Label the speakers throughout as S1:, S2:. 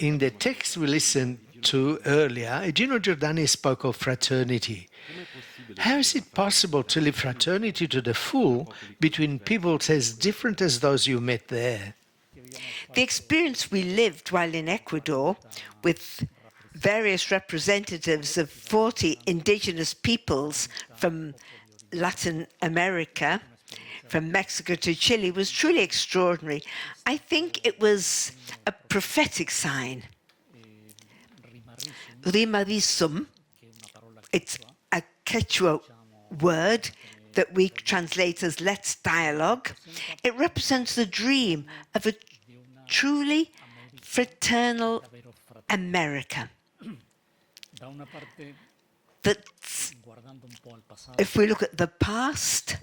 S1: In the text we listened to earlier, Gino Giordani spoke of fraternity. How is it possible to live fraternity to the full between peoples as different as those you met there?
S2: The experience we lived while in Ecuador with various representatives of 40 indigenous peoples from Latin America, from Mexico to Chile, was truly extraordinary. I think it was a prophetic sign. Rimarishun, it's a Quechua word that we translate as let's dialogue. It represents the dream of a truly fraternal America. That's, if we look at the past,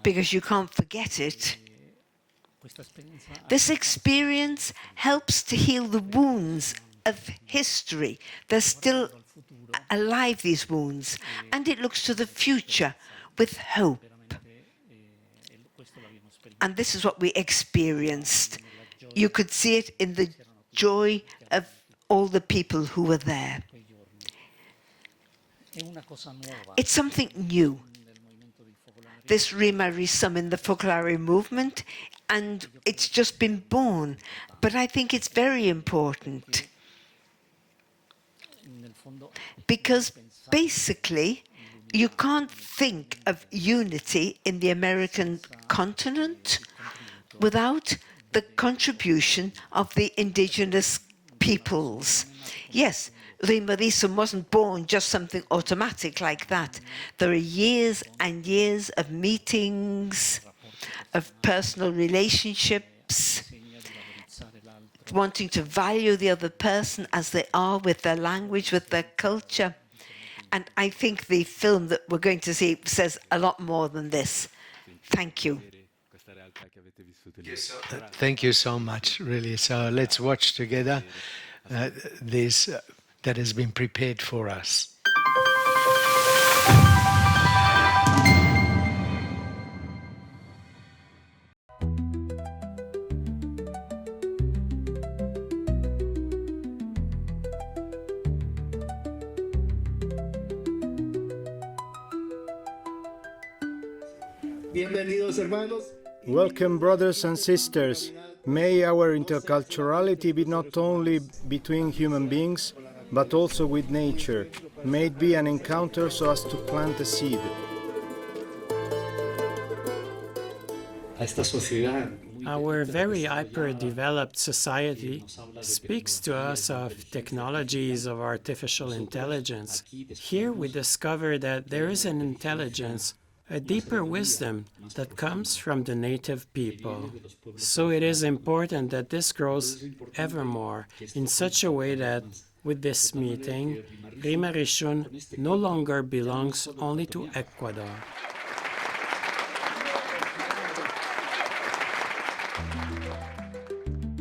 S2: because you can't forget it, this experience helps to heal the wounds of history. They're still alive, these wounds, and it looks to the future with hope. And this is what we experienced. You could see it in the joy of all the people who were there. It's something new, this Rimarishun in the folklore movement, and it's just been born. But I think it's very important because basically you can't think of unity in the American continent without the contribution of the indigenous peoples. Yes, Rimarishun wasn't born just something automatic like that. There are years and years of meetings, of personal relationships, wanting to value the other person as they are with their language, with their culture. And I think the film that we're going to see says a lot more than this. Thank you.
S1: Thank you so much, really. So let's watch together this that has been prepared for us.
S3: Bienvenidos, hermanos.
S4: Welcome, brothers and sisters. May our interculturality be not only between human beings, but also with nature. May it be an encounter so as to plant a seed.
S5: Our very hyper-developed society speaks to us of technologies of artificial intelligence. Here we discover that there is an intelligence, a deeper wisdom that comes from the native people. So it is important that this grows evermore in such a way that with this meeting, Rimarishun no longer belongs only to Ecuador.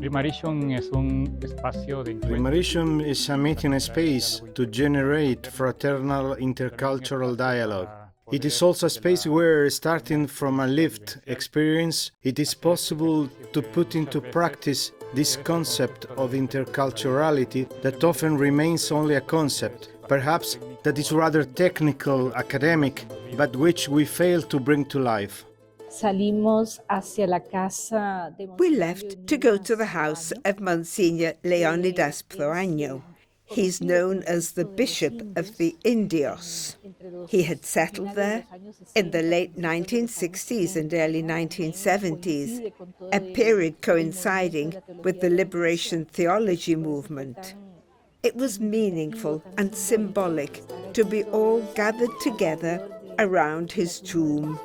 S4: Rimarishun is a meeting space to generate fraternal intercultural dialogue. It is also a space where, starting from a lived experience, it is possible to put into practice this concept of interculturality that often remains only a concept, perhaps that is rather technical, academic, but which we fail to bring to life.
S6: We left to go to the house of Monsignor Leonidas Proaño. He's known as the Bishop of the Indios. He had settled there in the late 1960s and early 1970s, a period coinciding with the liberation theology movement. It was meaningful and symbolic to be all gathered together around his tomb.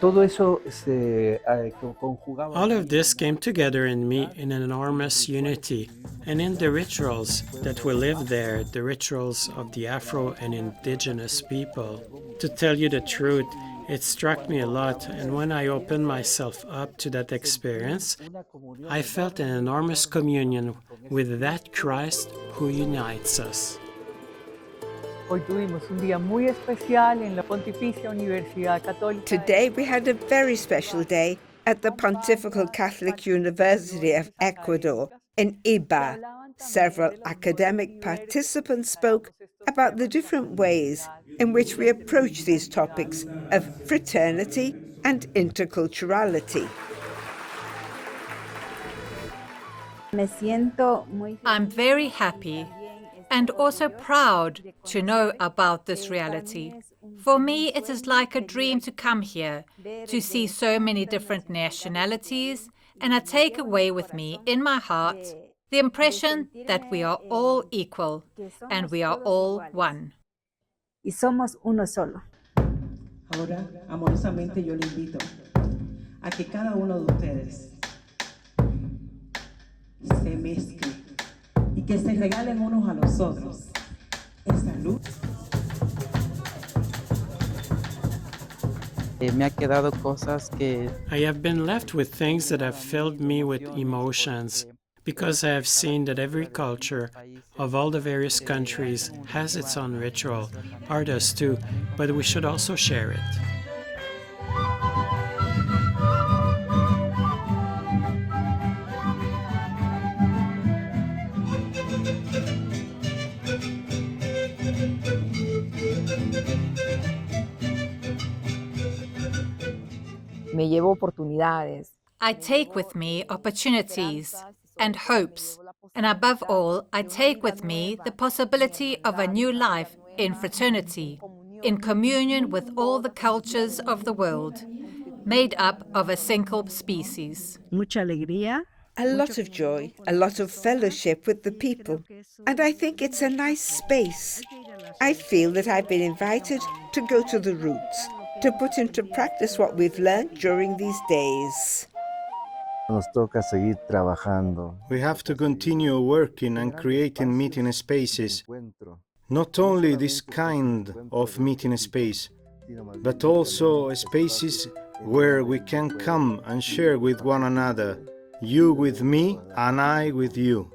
S5: All of this came together in me in an enormous unity, and in the rituals that we live there, the rituals of the Afro and indigenous people. To tell you the truth, it struck me a lot, and when I opened myself up to that experience, I felt an enormous communion with that Christ who unites us.
S3: Hoy tuvimos un día muy especial en la Pontificia Universidad Católica.
S6: Today we had a very special day at the Pontifical Catholic University of Ecuador in Iba. Several academic participants spoke about the different ways in which we approach these topics of fraternity and interculturality.
S7: I'm very happy and also proud to know about this reality. For me, it is like a dream to come here, to see so many different nationalities, and I take away with me in my heart the impression that we are all equal and we are all one.
S3: Y somos uno solo.
S8: Ahora, amorosamente yo le invito a que cada uno de ustedes se mezcle y que se regalen unos a los otros esa luz.
S9: Me ha quedado cosas que
S5: I have been left with things that have filled me with emotions, because I have seen that every culture of all the various countries has its own ritual, art does too, but we should also share it.
S3: Me llevo oportunidades.
S7: I take with me opportunities and hopes, and above all, I take with me the possibility of a new life in fraternity, in communion with all the cultures of the world, made up of a single species.
S6: Mucha alegría. A lot of joy, a lot of fellowship with the people. And I think it's a nice space. I feel that I've been invited to go to the roots, to put into practice what we've learned during these days.
S10: Nos toca seguir trabajando.
S4: We have to continue working and creating meeting spaces. Not only this kind of meeting space, but also spaces where we can come and share with one another, you with me and I with you.